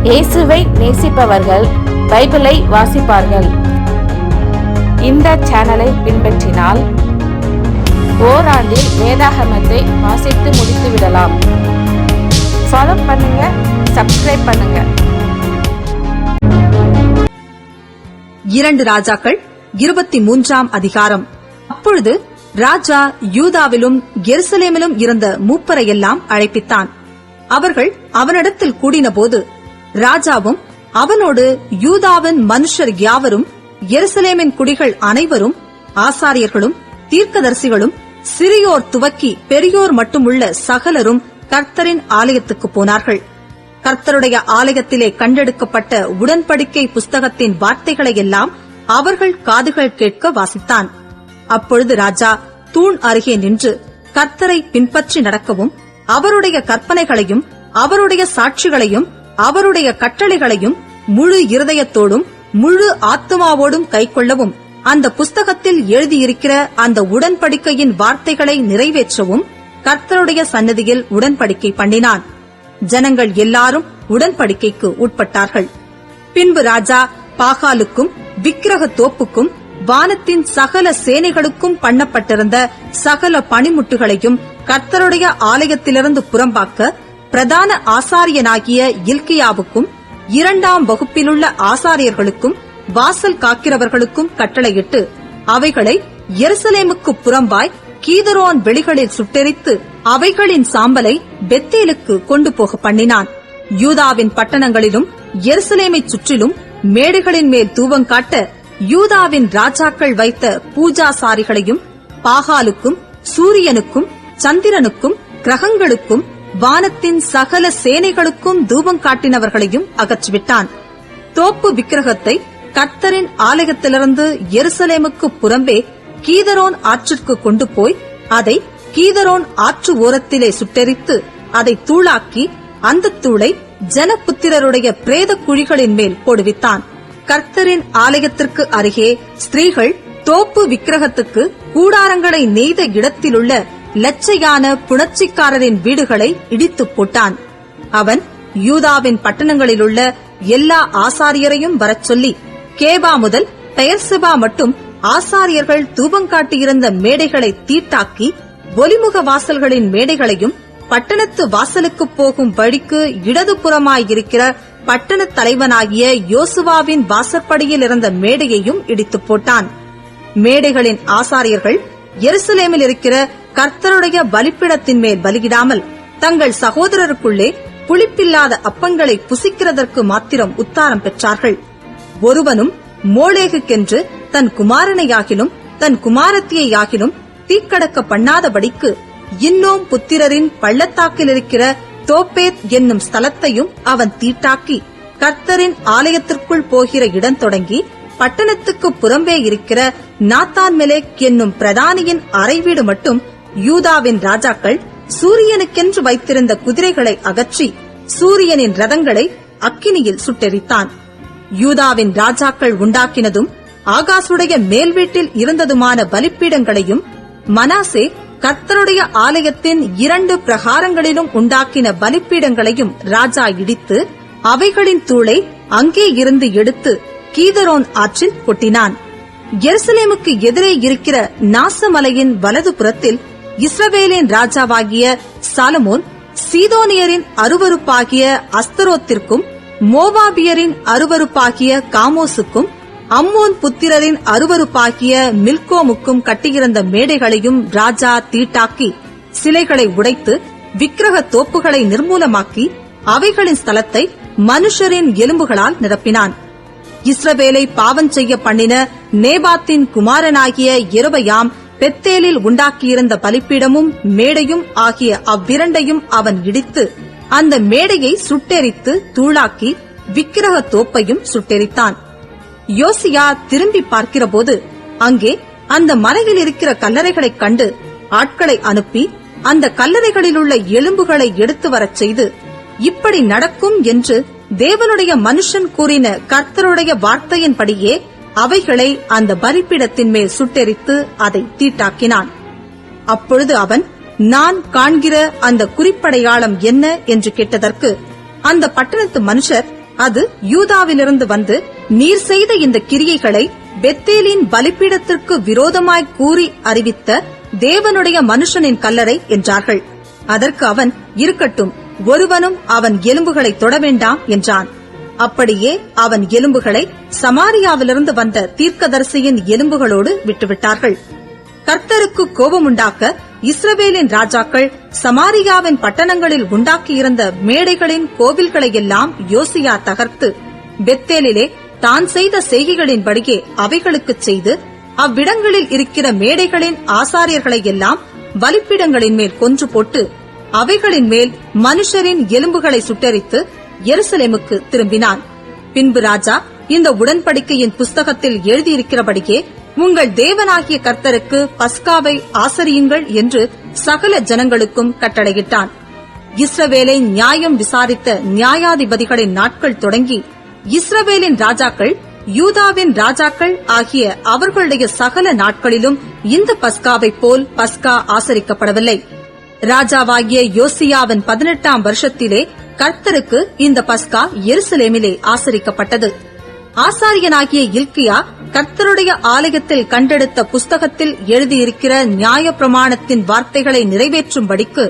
இயேசுவை நேசிப்பவர்கள் பைபிளை வாசிப்பார்கள். இந்த சேனலை பின்பற்றினால் ஓராண்டில் வேதாகமத்தை வாசித்து முடித்து விடலாம். ஃபாலோ பண்ணுங்க, சப்ஸ்கிரைப் பண்ணுங்க. 2 ராஜாக்கள் 23ஆம் அதிகாரம். அப்பொழுது ராஜா யூதாவிலும் எருசலேமிலும் இருந்த மூப்பரையெல்லாம் அழைப்பித்தான். அவர்கள் அவனிடத்தில் கூடினபோது ராஜாவும் அவனோடு யூதாவின் மனுஷர் யாவரும், எருசலேமின் குடிகள் அனைவரும், ஆசாரியர்களும் தீர்க்கதரிசிகளும், சிறியோர் துவக்கி பெரியோர் மட்டுமுள்ள சகலரும் கர்த்தரின் ஆலயத்துக்கு போனார்கள். கர்த்தருடைய ஆலயத்திலே கண்டெடுக்கப்பட்ட உடன்படிக்கை புஸ்தகத்தின் வார்த்தைகளையெல்லாம் அவர்கள் காதுகள் கேட்க வாசித்தான். அப்பொழுது ராஜா தூண் அருகே நின்று கர்த்தரை பின்பற்றி நடக்கவும், அவருடைய கற்பனைகளையும் அவருடைய சாட்சிகளையும் அவருடைய கட்டளைகளையும் முழு இருதயத்தோடும் முழு ஆத்துமாவோடும் கைக்கொள்ளவும், அந்த புஸ்தகத்தில் எழுதியிருக்கிற அந்த உடன்படிக்கையின் வார்த்தைகளை நிறைவேற்றவும் கர்த்தருடைய சந்நிதியில் உடன்படிக்கை பண்ணினான். ஜனங்கள் எல்லாரும் உடன்படிக்கைக்கு உட்பட்டார்கள். பின்பு ராஜா பாகாலுக்கும் விக்கிரக தோப்புக்கும் வானத்தின் சகல சேனைகளுக்கும் பண்ணப்பட்டிருந்த சகல பணிமுட்டுகளையும் கர்த்தருடைய ஆலயத்திலிருந்து புறம்பாக்க பிரதான ஆசாரியனாகிய இல்கியாவுக்கும் 2ஆம் வகுப்பிலுள்ள ஆசாரியர்களுக்கும் வாசல் காக்கிறவர்களுக்கும் கட்டளையிட்டு அவைகளை எருசலேமுக்கு புறம்பாய் கீதரோன் வெளிகளில் சுட்டெரித்து அவைகளின் சாம்பலை பெத்தேலுக்கு கொண்டு போக பண்ணினான். யூதாவின் பட்டணங்களிலும் எருசலேமைச் சுற்றிலும் மேடைகளின் மேல் தூவங்காட்ட யூதாவின் ராஜாக்கள் வைத்த பூஜாசாரிகளையும் பாகாலுக்கும் சூரியனுக்கும் சந்திரனுக்கும் கிரகங்களுக்கும் வானத்தின் சகல சேனைகளுக்கும் தூபம் காட்டினவர்களையும் அகற்றிவிட்டான். தோப்பு விக்கிரகத்தை கர்த்தரின் ஆலயத்திலிருந்து எருசலேமுக்கு புறம்பே கீதரோன் ஆற்றிற்கு கொண்டு போய் அதை கீதரோன் ஆற்று ஓரத்திலே சுட்டெரித்து அதை தூளாக்கி அந்த தூளை ஜனபுத்திரருடைய பிரேத குழிகளின் மேல் போடுவித்தான். கர்த்தரின் ஆலயத்திற்கு அருகே ஸ்திரீகள் தோப்பு விக்கிரகத்துக்கு கூடாரங்களை நெய்த இடத்திலுள்ள லட்சையான புணர்ச்சிக்காரரின் வீடுகளை இடித்துப் போட்டான். அவன் யூதாவின் பட்டணங்களிலுள்ள எல்லா ஆசாரியரையும் வரச் சொல்லி கேபா முதல் பெயர்செபா மட்டும் ஆசாரியர்கள் தூபங்காட்டியிருந்த மேடைகளை தீட்டாக்கி ஒலிமுக வாசல்களின் மேடைகளையும் பட்டணத்து வாசலுக்கு போகும் வழிக்கு இடதுபுறமாயிருக்கிற பட்டணத் தலைவனாகிய யோசுவாவின் வாசற்படியில் இருந்த மேடையையும் இடித்துப் போட்டான். மேடைகளின் ஆசாரியர்கள் எருசலேமில் இருக்கிற கர்த்தருடைய பலிப்பீடத்தின் மேல் பலியிடாமல் தங்கள் சகோதரருக்குள்ளே புளிப்பில்லாத அப்பங்களை புசிக்கிறதற்கு மாத்திரம் உத்தாரம் பெற்றார்கள். ஒருவனும் மோளேகுக்கென்று தன் குமாரனையாகிலும் தன் குமாரத்தியையாகிலும் தீக்கடக்க பண்ணாதபடிக்கு இன்னும் புத்திரரின் பள்ளத்தாக்கில் இருக்கிற தோப்பேத் என்னும் ஸ்தலத்தையும் அவன் தீட்டாக்கி கர்த்தரின் ஆலயத்திற்குள் போகிற இடம் தொடங்கி பட்டணத்துக்கு புறம்பே இருக்கிற நாத்தான்மெலேக் என்னும் பிரதானியின் அறைவீடு மட்டும் யூதாவின் ராஜாக்கள் சூரியனுக்கென்று வைத்திருந்த குதிரைகளை அகற்றி சூரியனின் ரதங்களை அக்கினியில் சுட்டெரித்தான். யூதாவின் ராஜாக்கள் உண்டாக்கினதும் ஆகாசுடைய மேல் வீட்டில் இருந்ததுமான பலிப்பீடங்களையும் மனாசே கர்த்தருடைய ஆலயத்தின் 2 பிரகாரங்களிலும் உண்டாக்கின பலிப்பீடங்களையும் ராஜா இடித்து அவைகளின் தூளை அங்கே இருந்து எடுத்து கீதரோன் ஆற்றில் கொட்டினான். எருசலேமுக்கு எதிரே இருக்கிற நாசமலையின் வலது புறத்தில் இஸ்ரவேலின் ராஜாவாகிய சாலமோன் சீதோனியரின் அருவருப்பாகிய அஸ்தரோத்திற்கும் மோவாபியரின் அருவருப்பாகிய காமோசுக்கும் அம்மோன் புத்திரரின் அருவருப்பாகிய மில்கோமுக்கும் கட்டியிருந்த மேடைகளையும் ராஜா தீட்டாக்கி சிலைகளை உடைத்து விக்கிரக தோப்புகளை நிர்மூலமாக்கி அவைகளின் ஸ்தலத்தை மனுஷரின் எலும்புகளால் நிரப்பினான். இஸ்ரவேலை பாவம் செய்ய பண்ணின நேபாத்தின் குமாரனாகிய யெரொபெயாம் பெத்தேலில் உண்டாக்கியிருந்த பலிப்பீடமும் மேடையும் ஆகிய அவ்விரண்டையும் அவன் இடித்து அந்த மேடையை சுட்டெரித்து தூளாக்கி விக்கிரக தோப்பையும் சுட்டெரித்தான். யோசியா திரும்பி பார்க்கிறபோது அங்கே அந்த மலையில் இருக்கிற கல்லறைகளைக் கண்டு ஆட்களை அனுப்பி அந்த கல்லறைகளிலுள்ள எலும்புகளை எடுத்து வரச் செய்து, இப்படி நடக்கும் என்று தேவனுடைய மனுஷன் கூறின கர்த்தருடைய வார்த்தையின்படியே அவைகளை அந்த பலிபீடத்தின் மேல் சுட்டெரித்து அதை தீட்டாக்கினான். அப்பொழுது அவன், நான் காண்கிற அந்த குறிப்படையாளம் என்ன என்று கேட்டதற்கு அந்த பட்டணத்து மனுஷர், அது யூதாவிலிருந்து வந்து, நீர் செய்த இந்த கிரியைகளை பெத்தேலின் பலிபீடத்திற்கு விரோதமாய் கூறி அறிவித்த தேவனுடைய மனுஷனின் கல்லறை என்றார்கள். அதற்கு அவன், இருக்கட்டும், ஒருவனும் அவன் எலும்புகளை தொட வேண்டாம் என்றான். அப்படியே அவன் எலும்புகளை சமாரியாவிலிருந்து வந்த தீர்க்கதரிசியின் எலும்புகளோடு விட்டுவிட்டார்கள். கர்த்தருக்கு கோபமுண்டாக்க இஸ்ரவேலின் ராஜாக்கள் சமாரியாவின் பட்டணங்களில் உண்டாக்கியிருந்த மேடைகளின் கோவில்களையெல்லாம் யோசியா தகர்த்து, பெத்தேலிலே தான் செய்த செய்கைகளின்படியே அவைகளுக்குச் செய்து, அவ்விடங்களில் இருக்கிற மேடைகளின் ஆசாரியர்களை எல்லாம் பலிப்பீடங்களின் மேல் கொன்று போட்டு, அவைகளின் மேல் மனுஷரின் எலும்புகளை சுட்டெரித்து எருசலேமுக்கு திரும்பினான். பின்பு ராஜா இந்த உடன்படிக்கையின் புஸ்தகத்தில் எழுதியிருக்கிறபடியே உங்கள் தேவனாகிய கர்த்தருக்கு பஸ்காவை ஆசரியுங்கள் என்று சகல ஜனங்களுக்கும் கட்டளையிட்டான். இஸ்ரவேலை நியாயம் விசாரித்த நியாயாதிபதிகளின் நாட்கள் தொடங்கி இஸ்ரவேலின் ராஜாக்கள் யூதாவின் ராஜாக்கள் ஆகிய அவர்களுடைய சகல நாட்களிலும் இந்த பஸ்காவை போல் பஸ்கா ஆசரிக்கப்படவில்லை. ராஜாவாகிய யோசியாவின் 18ஆம் வருஷத்திலே கர்த்தருக்கு இந்த பஸ்கா எருசலேமிலே ஆசரிக்கப்பட்டது. ஆசாரியனாகிய இல்கியா கர்த்தருடைய ஆலயத்தில் கண்டெடுத்த புஸ்தகத்தில் எழுதியிருக்கிற நியாய பிரமாணத்தின் வார்த்தைகளை நிறைவேற்றும்படிக்கு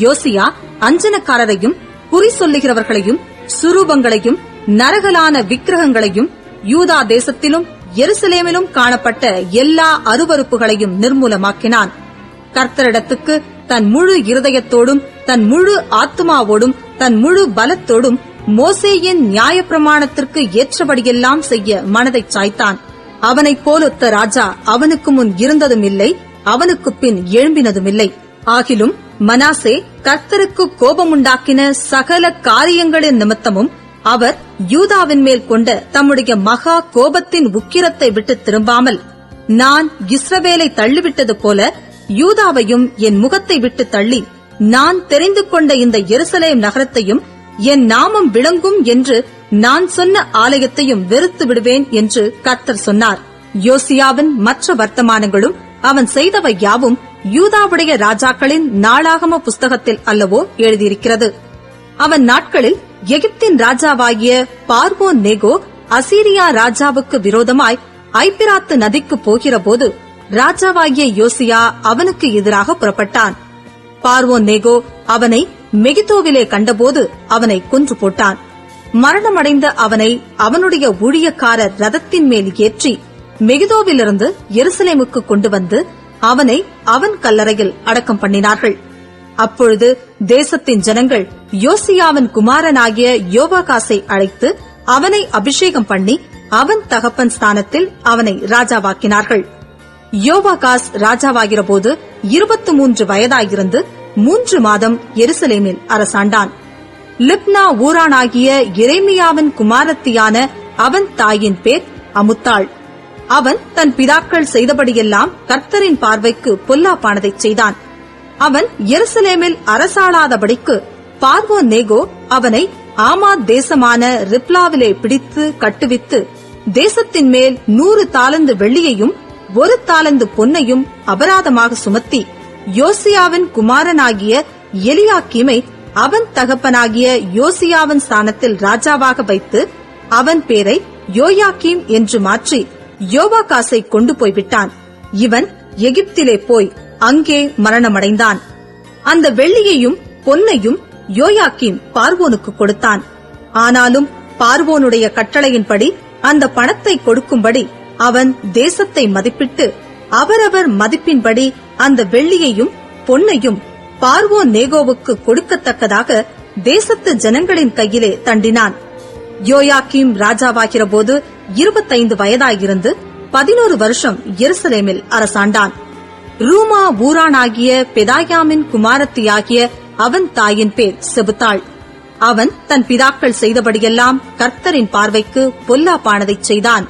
யோசியா அஞ்சனக்காரரையும், குறி சொல்லுகிறவர்களையும், சுரூபங்களையும், நரகலான விக்கிரகங்களையும், யூதா தேசத்திலும் எருசலேமிலும் காணப்பட்ட எல்லா அருவருப்புகளையும் நிர்மூலமாக்கினான். கர்த்தரிடத்துக்கு தன் முழு இருதயத்தோடும், தன் முழு ஆத்துமாவோடும், தன் முழு பலத்தோடும் மோசேயின் நியாயப்பிரமாணத்திற்கு ஏற்றபடியெல்லாம் செய்ய மனதைச் சாய்த்தான். அவனைப் போலொத்த ராஜா அவனுக்கு முன் இருந்ததும் இல்லை, அவனுக்கு பின் எழும்பினதுமில்லை. ஆகிலும் மனாசே கர்த்தருக்கு கோபமுண்டாக்கின சகல காரியங்களின் நிமித்தமும் அவர் யூதாவின் மேல் கொண்ட தம்முடைய மகா கோபத்தின் உக்கிரத்தை விட்டு திரும்பாமல், நான் இஸ்ரவேலை தள்ளிவிட்டது போல யூதாவையும் என் முகத்தை விட்டு தள்ளி, நான் தெரிந்து கொண்ட இந்த எருசலேம் நகரத்தையும் என் நாமம் விளங்கும் என்று நான் சொன்ன ஆலயத்தையும் வெறுத்து விடுவேன் என்று கர்த்தர் சொன்னார். யோசியாவின் மற்ற வர்த்தமானங்களும் அவன் செய்தவை யாவும் யூதாவுடைய ராஜாக்களின் நாளாகம புஸ்தகத்தில் அல்லவோ எழுதியிருக்கிறது. அவன் நாட்களில் எகிப்தின் ராஜாவாகிய பார்வோன் நேகோ அசீரியா ராஜாவுக்கு விரோதமாய் ஐபிராத்து நதிக்கு போகிறபோது ராஜாவாகிய யோசியா அவனுக்கு எதிராக புறப்பட்டான். பார்வோன் நேகோ அவனை மெகிதோவிலே கண்டபோது அவனை கொன்று போட்டான். மரணமடைந்த அவனை அவனுடைய ஊழியக்காரர் ரதத்தின் மேல் ஏற்றி மெகிதோவிலிருந்து எருசலேமுக்கு கொண்டு வந்து அவனை அவன் கல்லறையில் அடக்கம் பண்ணினார்கள். அப்பொழுது தேசத்தின் ஜனங்கள் யோசியாவின் குமாரனாகிய யோவாகாசை அழைத்து அவனை அபிஷேகம் பண்ணி அவன் தகப்பன் ஸ்தானத்தில் அவனை ராஜாவாக்கினார்கள். யோவாகாஸ் ராஜாவாகிறபோது 23 வயதாயிருந்து 3 மாதம் எருசலேமில் அரசாண்டான். லிப்னா ஊரானாகிய எரேமியாவின் குமாரத்தியான அவன் தாயின் பேர் அமுத்தாள். அவன் தன் பிதாக்கள் செய்தபடியெல்லாம் கர்த்தரின் பார்வைக்கு பொல்லாப்பானதைச் செய்தான். அவன் எருசலேமில் அரசாளாதபடிக்கு பார்வோன் நேகோ அவனை ஆமாத் தேசமான ரிப்லாவிலே பிடித்து கட்டுவித்து தேசத்தின் மேல் 100 தாலந்து வெள்ளியையும் 1 தாலந்து பொன்னையும் அபராதமாக சுமத்தி யோசியாவின் குமாரனாகிய எலியாக்கீமை அவன் தகப்பனாகிய யோசியாவின் ஸ்தானத்தில் ராஜாவாக வைத்து அவன் பேரை யோயாக்கீம் என்று மாற்றி யோவாகாசை கொண்டு போய்விட்டான். இவன் எகிப்திலே போய் அங்கே மரணமடைந்தான். அந்த வெள்ளியையும் பொன்னையும் யோயாக்கீம் பார்வோனுக்கு கொடுத்தான். ஆனாலும் பார்வோனுடைய கட்டளையின்படி அந்த பணத்தை கொடுக்கும்படி அவன் தேசத்தை மதிப்பிட்டு அவரவர் மதிப்பின்படி அந்த வெள்ளியையும் பொன்னையும் பார்வோன் நேகோவுக்கு கொடுக்கத்தக்கதாக தேசத்து ஜனங்களின் கையிலே தண்டினான். யோயாக்கீம் ராஜாவாகிறபோது 25 வயதாயிருந்து 11 வருஷம் எருசலேமில் அரசாண்டான். ரூமா ஊரானாகிய பெதாயாமின் குமாரத்தியாகிய அவன் தாயின் பேர் செபுத்தாள். அவன் தன் பிதாக்கள் செய்தபடியெல்லாம் கர்த்தரின் பார்வைக்கு பொல்லாப்பானதைச் செய்தான்.